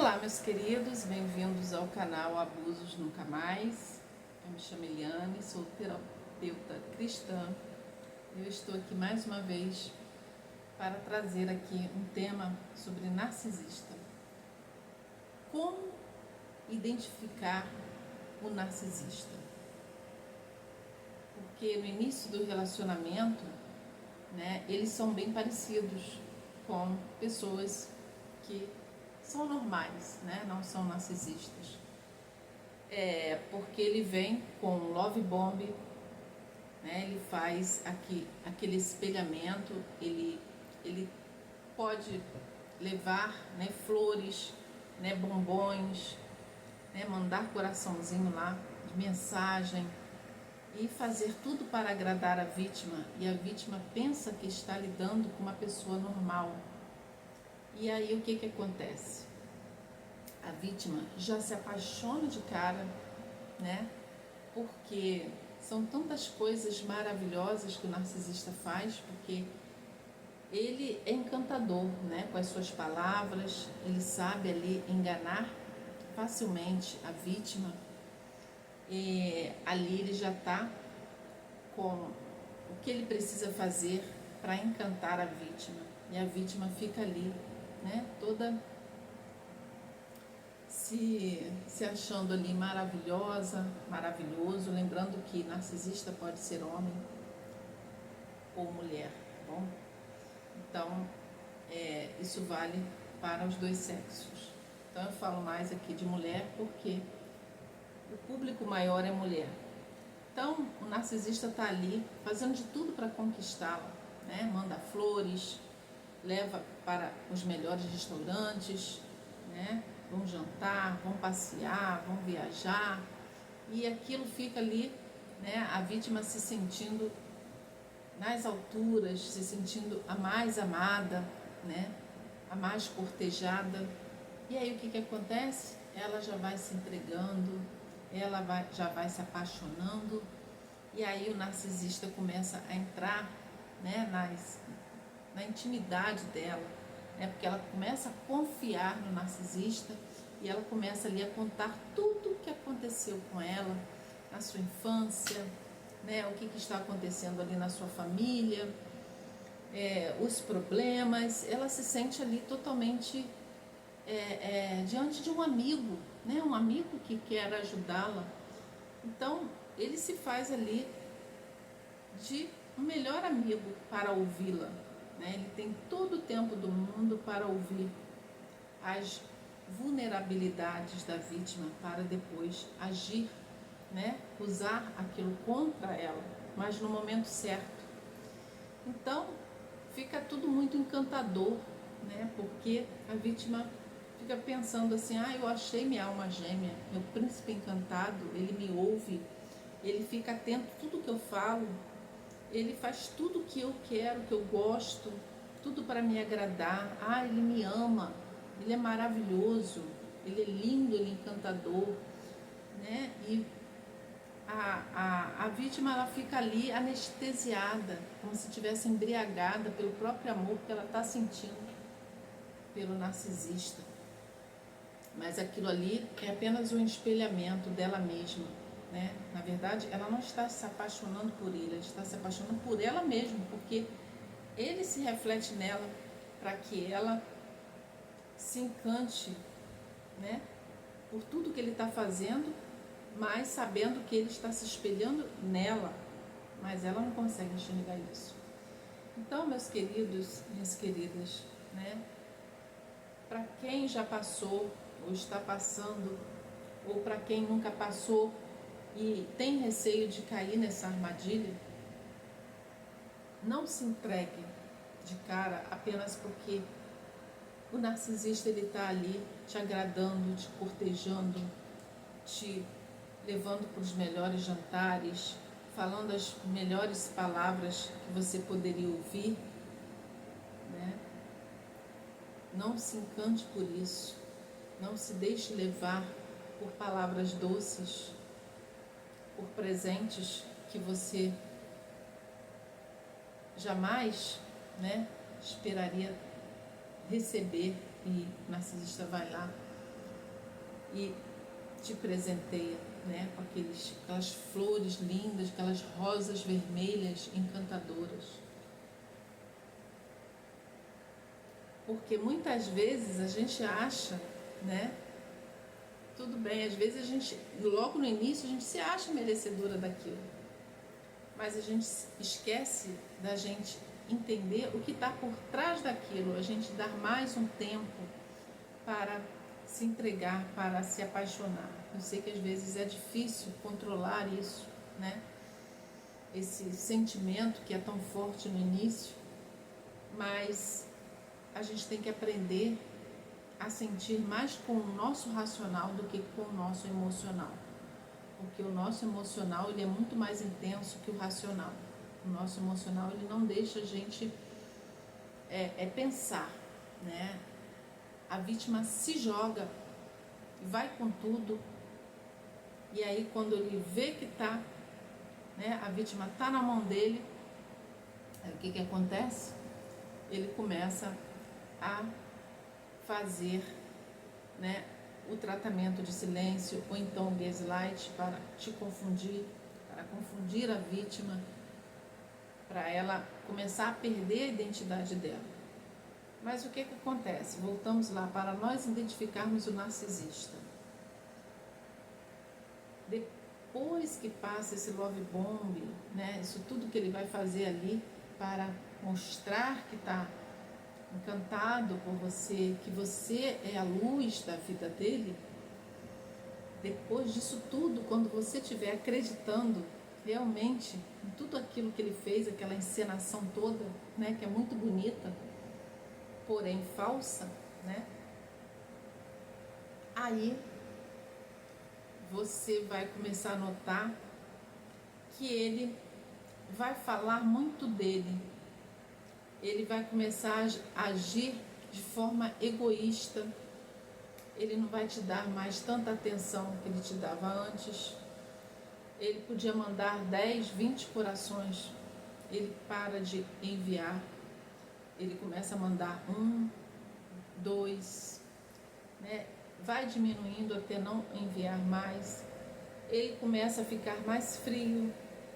Olá, meus queridos, bem-vindos ao canal Abusos Nunca Mais. Eu me chamo Eliane, sou terapeuta cristã. Eu estou aqui mais uma vez para trazer aqui um tema sobre narcisista. Como identificar o narcisista? Porque no início do relacionamento, eles são bem parecidos com pessoas que são normais, não são narcisistas. Porque ele vem com love bomb, ele faz aquele espelhamento, ele pode levar flores, bombons, mandar coraçãozinho lá de mensagem e fazer tudo para agradar a vítima, e a vítima pensa que está lidando com uma pessoa normal. E aí o que acontece? A vítima já se apaixona de cara, porque são tantas coisas maravilhosas que o narcisista faz, porque ele é encantador, com as suas palavras, ele sabe ali enganar facilmente a vítima, e ali ele já está com o que ele precisa fazer para encantar a vítima, e a vítima fica ali, toda se achando ali maravilhosa, maravilhoso, lembrando que narcisista pode ser homem ou mulher, tá bom? Então, isso vale para os dois sexos. Então eu falo mais aqui de mulher porque o público maior é mulher. Então o narcisista está ali fazendo de tudo para conquistá-la, manda flores, leva para os melhores restaurantes, vão jantar, vão passear, vão viajar, e aquilo fica ali, a vítima se sentindo nas alturas, se sentindo a mais amada, a mais cortejada. E aí o que acontece? Ela já vai se entregando, já vai se apaixonando, e aí o narcisista começa a entrar na intimidade dela, porque ela começa a confiar no narcisista, e ela começa ali a contar tudo o que aconteceu com ela na sua infância, o que está acontecendo ali na sua família, os problemas. Ela se sente ali totalmente diante de um amigo, um amigo que quer ajudá-la. Então ele se faz ali de um melhor amigo para ouvi-la, ele tem todo o tempo do mundo para ouvir as vulnerabilidades da vítima para depois agir, usar aquilo contra ela, mas no momento certo. Então fica tudo muito encantador, porque a vítima fica pensando assim: eu achei minha alma gêmea, meu príncipe encantado, ele me ouve, ele fica atento a tudo que eu falo, ele faz tudo que eu quero, que eu gosto, tudo para me agradar. Ele me ama, ele é maravilhoso, ele é lindo, ele é encantador, E a vítima, ela fica ali anestesiada, como se estivesse embriagada pelo próprio amor que ela está sentindo pelo narcisista. Mas aquilo ali é apenas um espelhamento dela mesma, Na verdade, ela não está se apaixonando por ele, ela está se apaixonando por ela mesma, porque ele se reflete nela para que ela se encante, por tudo que ele está fazendo, mas sabendo que ele está se espelhando nela, mas ela não consegue enxergar isso. Então, meus queridos, minhas queridas, para quem já passou ou está passando, ou para quem nunca passou e tem receio de cair nessa armadilha, não se entregue de cara apenas porque o narcisista está ali te agradando, te cortejando, te levando para os melhores jantares, falando as melhores palavras que você poderia ouvir, Não se encante por isso, não se deixe levar por palavras doces, por presentes que você jamais, esperaria receber, e o narcisista vai lá e te presenteia, né, com aquelas flores lindas, aquelas rosas vermelhas encantadoras. Porque muitas vezes a gente acha, né, tudo bem, às vezes a gente, logo no início, a gente se acha merecedora daquilo, mas a gente esquece da gente entender o que está por trás daquilo, a gente dar mais um tempo para se entregar, para se apaixonar. Eu sei que às vezes é difícil controlar isso, né? Esse sentimento que é tão forte no início, mas a gente tem que aprender a sentir mais com o nosso racional do que com o nosso emocional. Porque o nosso emocional ele é muito mais intenso que o racional. O nosso emocional ele não deixa a gente pensar, né? A vítima se joga, vai com tudo, e aí quando ele vê que tá, né, a vítima tá na mão dele, aí o que acontece? Ele começa a fazer, né, o tratamento de silêncio ou então o gaslight para te confundir, para confundir a vítima, para ela começar a perder a identidade dela. Mas o que acontece? Voltamos lá para nós identificarmos o narcisista. Depois que passa esse love bomb, né, isso tudo que ele vai fazer ali para mostrar que está encantado por você, que você é a luz da vida dele, depois disso tudo, quando você estiver acreditando realmente em tudo aquilo que ele fez, aquela encenação toda, né, que é muito bonita, porém falsa, né, aí você vai começar a notar que ele vai falar muito dele, ele vai começar a agir de forma egoísta, ele não vai te dar mais tanta atenção que ele te dava antes. Ele podia mandar 10, 20 corações, ele para de enviar, ele começa a mandar 1, 2, né? Vai diminuindo até não enviar mais, ele começa a ficar mais frio,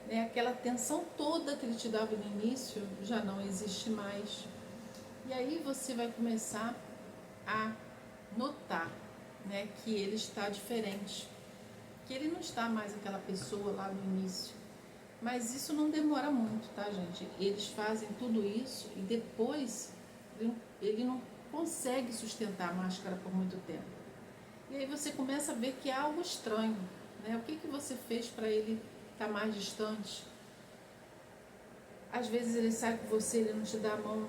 né? Aquela tensão toda que ele te dava no início já não existe mais. E aí você vai começar a notar, né, que ele está diferente, que ele não está mais aquela pessoa lá no início. Mas isso não demora muito, tá, gente? Eles fazem tudo isso e depois ele não consegue sustentar a máscara por muito tempo. E aí você começa a ver que há algo estranho, né? O que você fez para ele estar mais distante? Às vezes ele sai com você, ele não te dá a mão.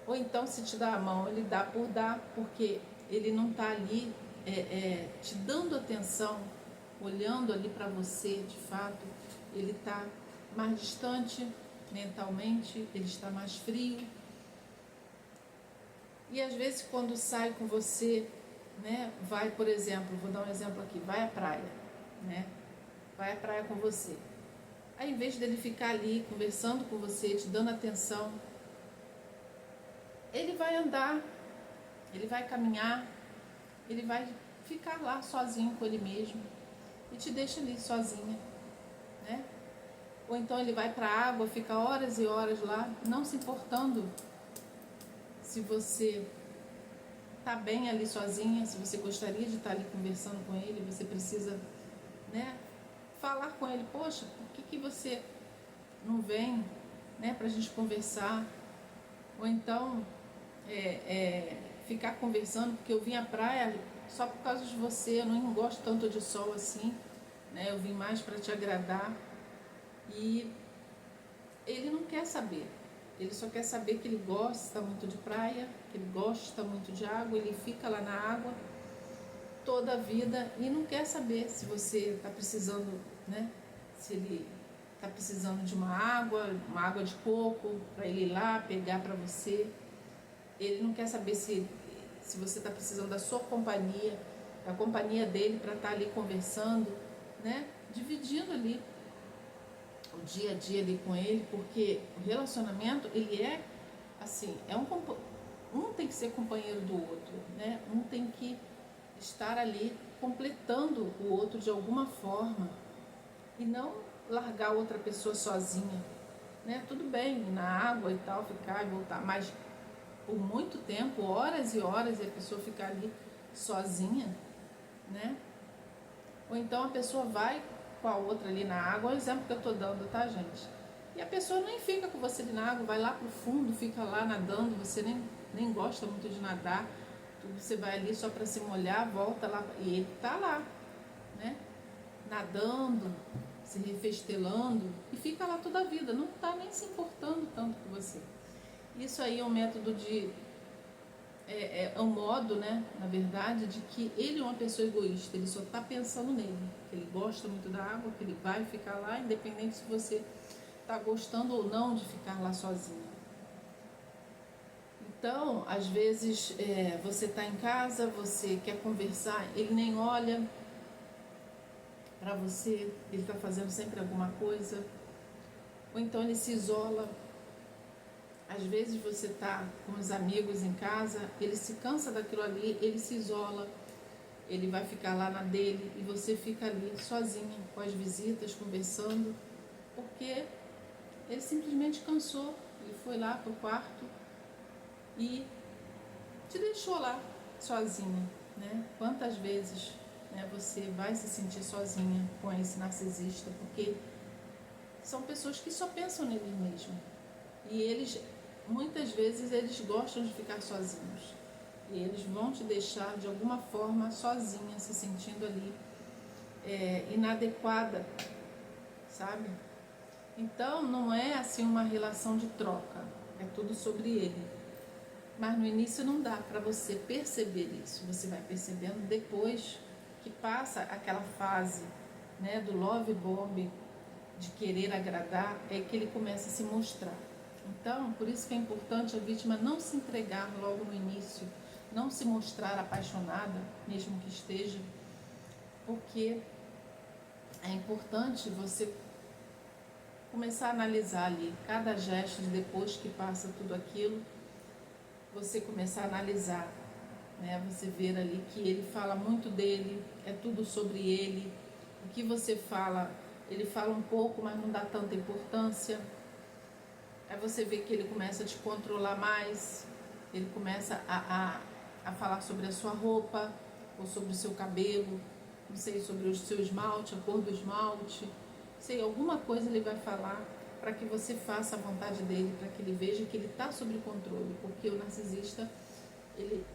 Ou então, se te dá a mão, ele dá por dar, porque ele não está ali te dando atenção, olhando ali para você de fato. Ele está mais distante mentalmente, ele está mais frio. E às vezes quando sai com você, né, vai, por exemplo, vou dar um exemplo aqui, vai à praia, né? Vai à praia com você. Aí, em vez dele ficar ali conversando com você, te dando atenção, ele vai andar, ele vai caminhar, ele vai ficar lá sozinho com ele mesmo e te deixa ali sozinha, né? Ou então ele vai para a água, fica horas e horas lá, não se importando se você está bem ali sozinha, se você gostaria de estar ali conversando com ele, você precisa, né, falar com ele, poxa, por que você não vem, né, para a gente conversar? Ou então ficar conversando, porque eu vim à praia só por causa de você, eu não gosto tanto de sol assim, né, eu vim mais para te agradar. E ele não quer saber, ele só quer saber que ele gosta muito de praia, que ele gosta muito de água, ele fica lá na água toda a vida e não quer saber se você está precisando, né, se ele está precisando de uma água de coco, para ele ir lá pegar para você. Ele não quer saber se você está precisando da sua companhia, da companhia dele para estar ali conversando, né, dividindo ali o dia a dia ali com ele, porque o relacionamento, ele é assim, um tem que ser companheiro do outro, né? Um tem que estar ali completando o outro de alguma forma e não largar outra pessoa sozinha, né? Tudo bem, ir na água e tal, ficar e voltar, mas por muito tempo, horas e horas, e a pessoa ficar ali sozinha, né? Ou então a pessoa vai com a outra ali na água, é o exemplo que eu tô dando, tá, gente? E a pessoa nem fica com você ali na água, vai lá pro fundo, fica lá nadando, você nem gosta muito de nadar, você vai ali só para se molhar, volta lá, e ele tá lá, né? Nadando, se refestelando, e fica lá toda a vida, não tá nem se importando tanto com você. Isso aí é um método de é um modo, né, na verdade, de que ele é uma pessoa egoísta, ele só está pensando nele, que ele gosta muito da água, que ele vai ficar lá, independente se você está gostando ou não de ficar lá sozinho. Então, às vezes, você está em casa, você quer conversar, ele nem olha para você, ele está fazendo sempre alguma coisa, ou então ele se isola. Às vezes você está com os amigos em casa, ele se cansa daquilo ali, ele se isola, ele vai ficar lá na dele e você fica ali sozinha com as visitas, conversando, porque ele simplesmente cansou, ele foi lá pro quarto e te deixou lá sozinha, né? Quantas vezes, né, você vai se sentir sozinha com esse narcisista, porque são pessoas que só pensam neles mesmos e eles muitas vezes eles gostam de ficar sozinhos e eles vão te deixar de alguma forma sozinha, se sentindo ali inadequada, sabe? Então não é assim uma relação de troca, é tudo sobre ele. Mas no início não dá para você perceber isso, você vai percebendo depois que passa aquela fase, né, do love bomb, de querer agradar, é que ele começa a se mostrar. Então, por isso que é importante a vítima não se entregar logo no início, não se mostrar apaixonada, mesmo que esteja, porque é importante você começar a analisar ali cada gesto depois que passa tudo aquilo, você começar a analisar, né? Você ver ali que ele fala muito dele, é tudo sobre ele, o que você fala, ele fala um pouco, mas não dá tanta importância. Aí você vê que ele começa a te controlar mais, ele começa a falar sobre a sua roupa, ou sobre o seu cabelo, não sei, sobre o seu esmalte, a cor do esmalte, sei, alguma coisa ele vai falar para que você faça a vontade dele, para que ele veja que ele está sob controle, porque o narcisista, ele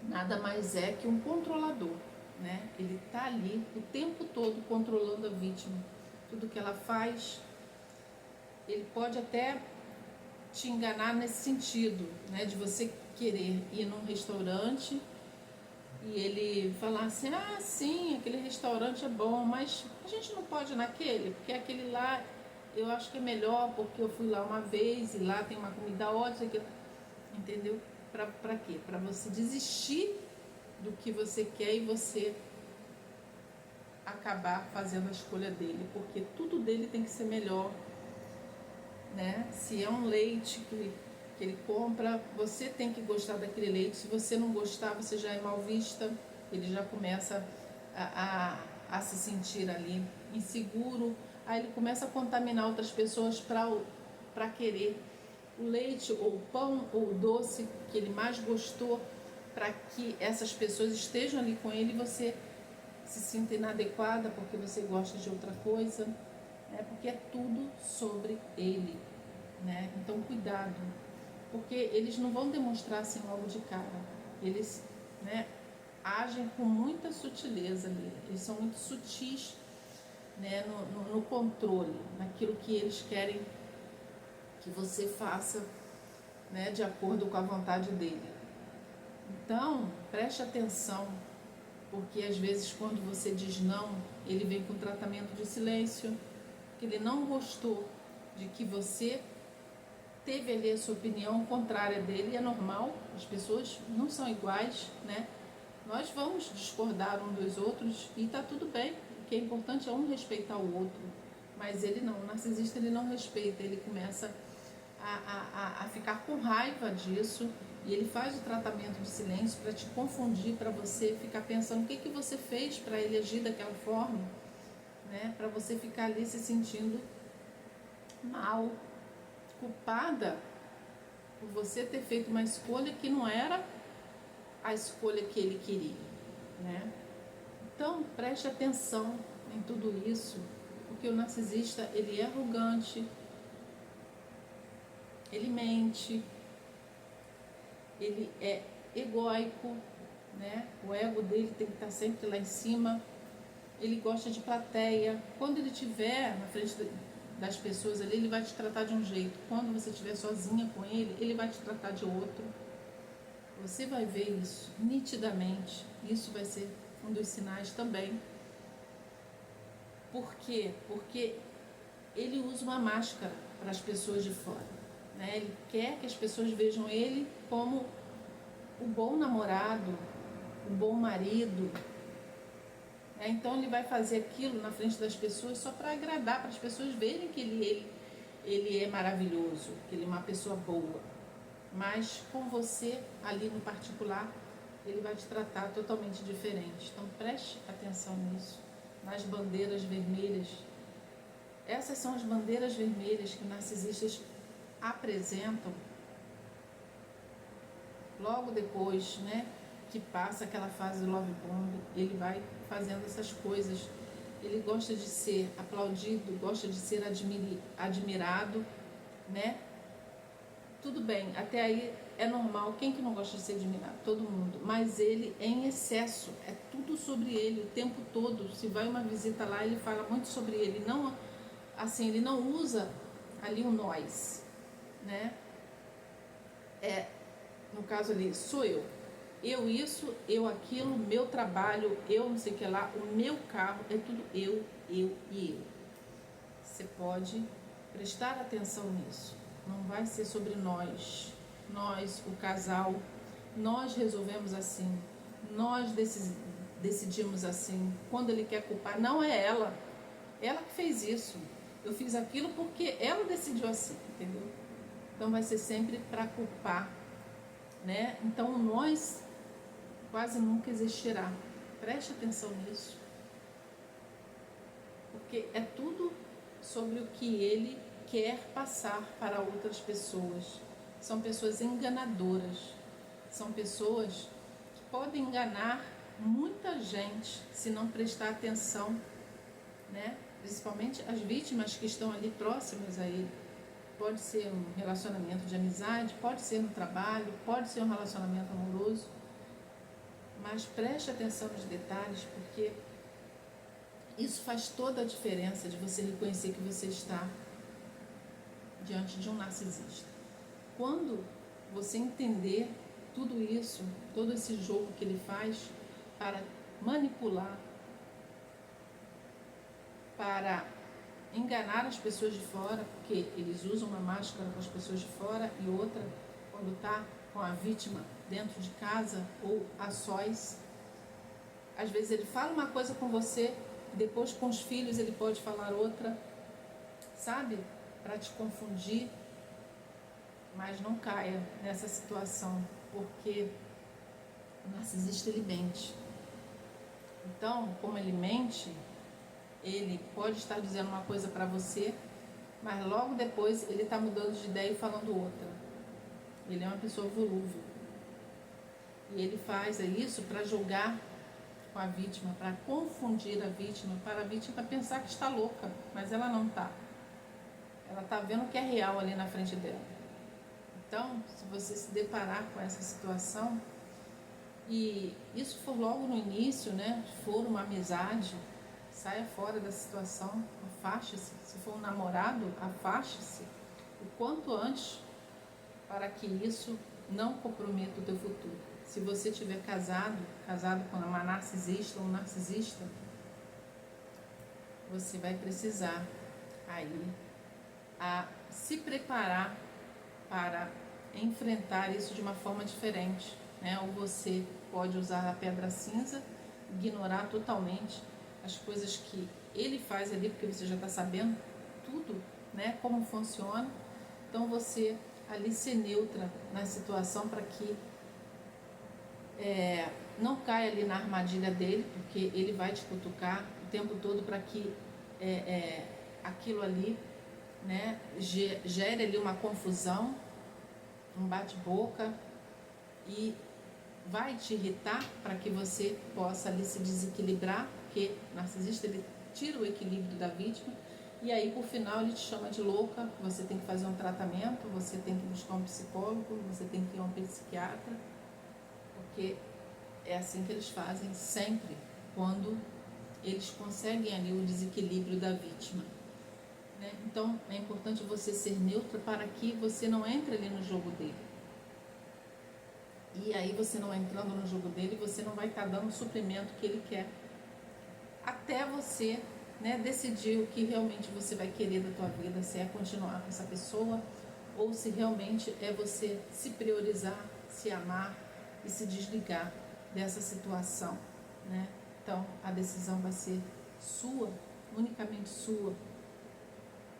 nada mais é que um controlador, né? Ele está ali o tempo todo controlando a vítima, tudo que ela faz. Ele pode até te enganar nesse sentido, né, de você querer ir num restaurante e ele falar assim, ah, sim, aquele restaurante é bom, mas a gente não pode ir naquele, porque aquele lá eu acho que é melhor, porque eu fui lá uma vez e lá tem uma comida ótima, entendeu? Pra quê? Pra você desistir do que você quer e você acabar fazendo a escolha dele, porque tudo dele tem que ser melhor, né? Se é um leite que ele compra, você tem que gostar daquele leite. Se você não gostar, você já é mal vista, ele já começa a se sentir ali inseguro, aí ele começa a contaminar outras pessoas para querer o leite ou o pão ou o doce que ele mais gostou, para que essas pessoas estejam ali com ele e você se sinta inadequada porque você gosta de outra coisa, né? Porque é tudo sobre ele, né? Então cuidado, porque eles não vão demonstrar assim logo de cara, eles, né, agem com muita sutileza ali, eles são muito sutis, né, no controle, naquilo que eles querem que você faça, né, de acordo com a vontade dele. Então preste atenção, porque às vezes quando você diz não, ele vem com tratamento de silêncio, que ele não gostou de que você teve ali a sua opinião contrária dele, e é normal, as pessoas não são iguais, né? Nós vamos discordar um dos outros e tá tudo bem, o que é importante é um respeitar o outro, mas ele não, o narcisista ele não respeita, ele começa a ficar com raiva disso E ele faz o tratamento de silêncio para te confundir, para você ficar pensando o que você fez para ele agir daquela forma, né? Para você ficar ali se sentindo mal, culpada por você ter feito uma escolha que não era a escolha que ele queria, né? Então, preste atenção em tudo isso, porque o narcisista, ele é arrogante, ele mente, ele é egóico, né? O ego dele tem que estar sempre lá em cima. Ele gosta de plateia. Quando ele estiver na frente das pessoas ali, ele vai te tratar de um jeito. Quando você estiver sozinha com ele, ele vai te tratar de outro. Você vai ver isso nitidamente. Isso vai ser um dos sinais também. Por quê? Porque ele usa uma máscara para as pessoas de fora, né? Ele quer que as pessoas vejam ele como o bom namorado, o bom marido. Então ele vai fazer aquilo na frente das pessoas só para agradar, para as pessoas verem que ele é maravilhoso, que ele é uma pessoa boa. Mas com você, ali no particular, ele vai te tratar totalmente diferente. Então preste atenção nisso, nas bandeiras vermelhas. Essas são as bandeiras vermelhas que narcisistas apresentam logo depois, né, que passa aquela fase do love bomb. Ele vai fazendo essas coisas. Ele gosta de ser aplaudido, gosta de ser admirado, né? Tudo bem, até aí é normal. Quem que não gosta de ser admirado? Todo mundo. Mas ele é em excesso, é tudo sobre ele o tempo todo. Se vai uma visita lá, ele fala muito sobre ele. Não, assim, ele não usa ali o nós, né? No caso ali, sou eu. Eu isso, eu aquilo, meu trabalho, eu não sei o que lá, o meu carro, é tudo eu e eu. Você pode prestar atenção nisso. Não vai ser sobre nós, o casal, nós resolvemos assim, nós decidimos assim. Quando ele quer culpar, não é ela que fez isso. Eu fiz aquilo porque ela decidiu assim, entendeu? Então vai ser sempre para culpar, né? Então nós quase nunca existirá. Preste atenção nisso, porque é tudo sobre o que ele quer passar para outras pessoas. São pessoas enganadoras, são pessoas que podem enganar muita gente se não prestar atenção, né? Principalmente as vítimas que estão ali próximas a ele. Pode ser um relacionamento de amizade, pode ser no trabalho, pode ser um relacionamento amoroso. Mas preste atenção nos detalhes, porque isso faz toda a diferença de você reconhecer que você está diante de um narcisista. Quando você entender tudo isso, todo esse jogo que ele faz para manipular, para enganar as pessoas de fora, porque eles usam uma máscara com as pessoas de fora e outra quando está com a vítima dentro de casa ou a sós. Às vezes ele fala uma coisa com você, depois com os filhos ele pode falar outra, sabe? Para te confundir. Mas não caia nessa situação, porque o narcisista ele mente. Então, como ele mente, ele pode estar dizendo uma coisa para você, mas logo depois ele está mudando de ideia e falando outra. Ele é uma pessoa volúvel. E ele faz isso para julgar com a vítima, para confundir a vítima, para a vítima pensar que está louca, mas ela não está. Ela está vendo o que é real ali na frente dela. Então, se você se deparar com essa situação, e isso for logo no início, né? Se for uma amizade, saia fora da situação, afaste-se. Se for um namorado, afaste-se o quanto antes, para que isso não comprometa o teu futuro. Se você estiver casado com uma narcisista ou um narcisista, você vai precisar aí a se preparar para enfrentar isso de uma forma diferente, né? Ou você pode usar a pedra cinza, ignorar totalmente as coisas que ele faz ali, porque você já está sabendo tudo, né? Como funciona. Então você ali ser neutra na situação para que não caia ali na armadilha dele, porque ele vai te cutucar o tempo todo para que aquilo ali, né, gere ali uma confusão, um bate-boca, e vai te irritar para que você possa ali se desequilibrar, porque o narcisista ele tira o equilíbrio da vítima, e aí por final ele te chama de louca, você tem que fazer um tratamento, você tem que buscar um psicólogo, você tem que ir a um psiquiatra, porque é assim que eles fazem sempre, quando eles conseguem ali o desequilíbrio da vítima, né? Então é importante você ser neutra para que você não entre ali no jogo dele. E aí você não entrando no jogo dele, você não vai estar dando o suprimento que ele quer. Até você, né, decidir o que realmente você vai querer da tua vida, se é continuar com essa pessoa ou se realmente é você se priorizar, se amar e se desligar dessa situação, né? Então a decisão vai ser sua, unicamente sua.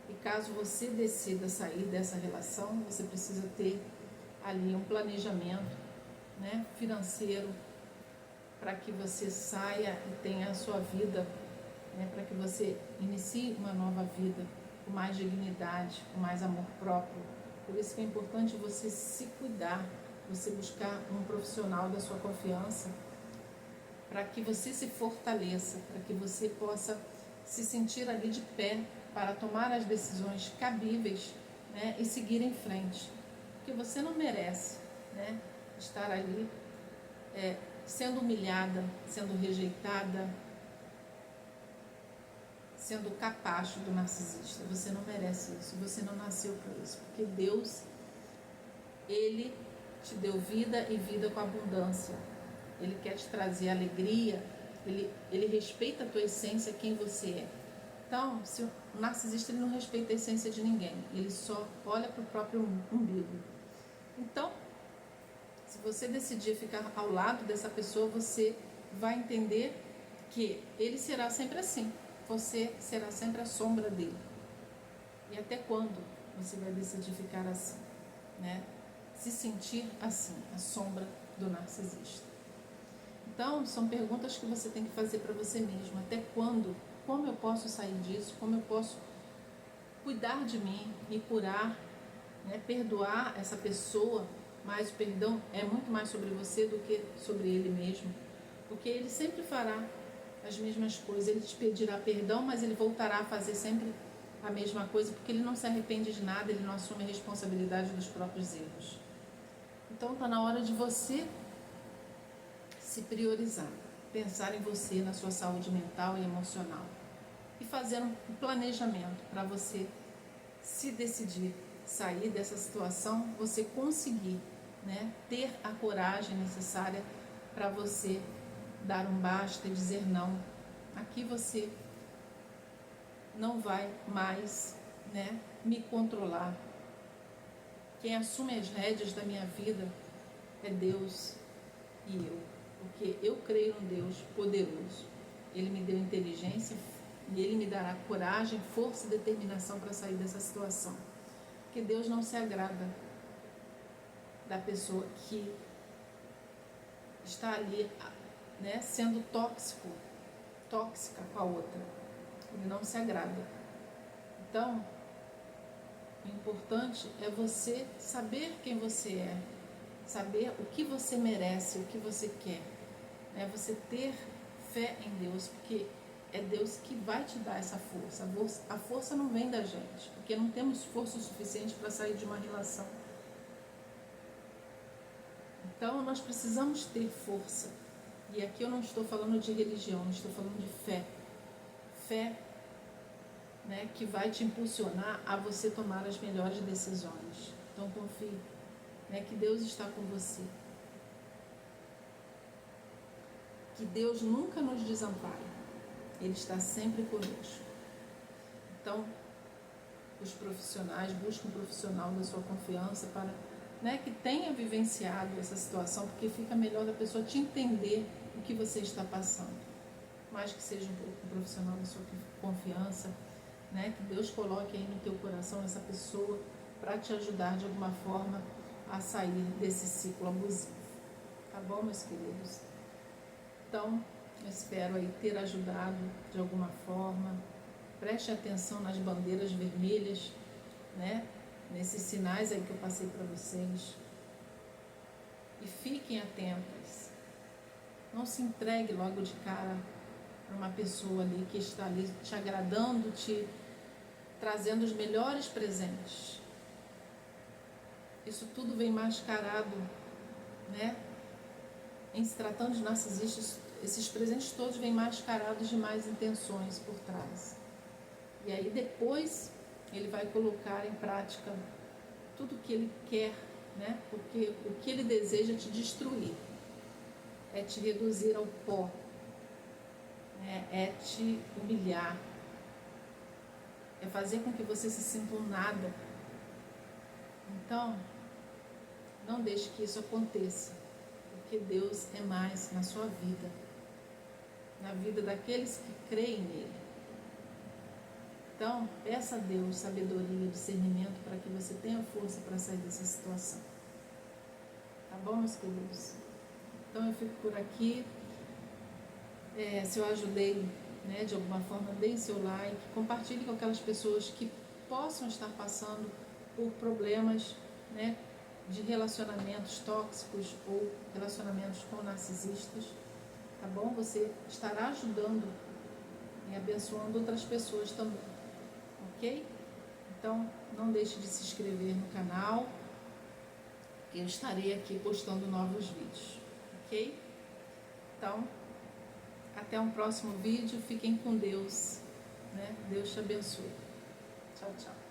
E caso você decida sair dessa relação, você precisa ter ali um planejamento, né, financeiro, para que você saia e tenha a sua vida, né, para que você inicie uma nova vida com mais dignidade, com mais amor próprio. Por isso que é importante você se cuidar, você buscar um profissional da sua confiança, para que você se fortaleça, para que você possa se sentir ali de pé para tomar as decisões cabíveis, né, e seguir em frente. Porque você não merece, né, estar ali sendo humilhada, sendo rejeitada, sendo capacho do narcisista. Você não merece isso, você não nasceu para isso, porque Deus, Ele te deu vida e vida com abundância. Ele quer te trazer alegria, ele respeita a tua essência, quem você é. Então, se o narcisista ele não respeita a essência de ninguém, ele só olha para o próprio umbigo. Então, se você decidir ficar ao lado dessa pessoa, você vai entender que ele será sempre assim, você será sempre a sombra dele. E até quando você vai decidir ficar assim, né? Se sentir assim, a sombra do narcisista. Então, são perguntas que você tem que fazer para você mesmo. Até quando? Como eu posso sair disso? Como eu posso cuidar de mim, me curar, né? Perdoar essa pessoa? Mas o perdão é muito mais sobre você do que sobre ele mesmo. Porque ele sempre fará as mesmas coisas. Ele te pedirá perdão, mas ele voltará a fazer sempre a mesma coisa, porque ele não se arrepende de nada, ele não assume a responsabilidade dos próprios erros. Então, está na hora de você se priorizar, pensar em você, na sua saúde mental e emocional e fazer um planejamento para você se decidir sair dessa situação, você conseguir, né, ter a coragem necessária para você dar um basta e dizer não. Aqui você não vai mais, né, me controlar. Quem assume as rédeas da minha vida é Deus e eu. Porque eu creio num Deus poderoso. Ele me deu inteligência e Ele me dará coragem, força e determinação para sair dessa situação. Porque Deus não se agrada da pessoa que está ali, né, sendo tóxica com a outra. Ele não se agrada. Então, o importante é você saber quem você é, saber o que você merece, o que você quer. É você ter fé em Deus, porque é Deus que vai te dar essa força. A força não vem da gente, porque não temos força suficiente para sair de uma relação. Então nós precisamos ter força. E aqui eu não estou falando de religião, eu estou falando de fé. Fé, né, que vai te impulsionar a você tomar as melhores decisões. Então confie, né, que Deus está com você. Que Deus nunca nos desampare, Ele está sempre conosco. Então, os profissionais, busquem um profissional da sua confiança para, né, que tenha vivenciado essa situação, porque fica melhor da pessoa te entender o que você está passando. Mais que seja um profissional da sua confiança, né, que Deus coloque aí no teu coração essa pessoa para te ajudar de alguma forma a sair desse ciclo abusivo. Tá bom, meus queridos? Então, eu espero aí ter ajudado de alguma forma. Preste atenção nas bandeiras vermelhas, né? Nesses sinais aí que eu passei para vocês. E fiquem atentas. Não se entregue logo de cara para uma pessoa ali que está ali te agradando, te trazendo os melhores presentes. Isso tudo vem mascarado, né? Em se tratando de narcisistas, esses presentes todos vêm mascarados de más intenções por trás. E aí depois ele vai colocar em prática tudo o que ele quer, né? Porque o que ele deseja é te destruir, é te reduzir ao pó, né? É te humilhar, é fazer com que você se sinta um nada. Então, não deixe que isso aconteça, porque Deus é mais na sua vida, na vida daqueles que creem nele. Então, peça a Deus sabedoria e discernimento para que você tenha força para sair dessa situação. Tá bom, meus queridos? Então, eu fico por aqui. Se eu ajudei, né, de alguma forma, deem seu like, compartilhe com aquelas pessoas que possam estar passando por problemas, né, de relacionamentos tóxicos ou relacionamentos com narcisistas. Tá bom? Você estará ajudando e abençoando outras pessoas também. Ok? Então, não deixe de se inscrever no canal. Eu estarei aqui postando novos vídeos. Ok? Então, até um próximo vídeo. Fiquem com Deus, né? Deus te abençoe. Tchau, tchau.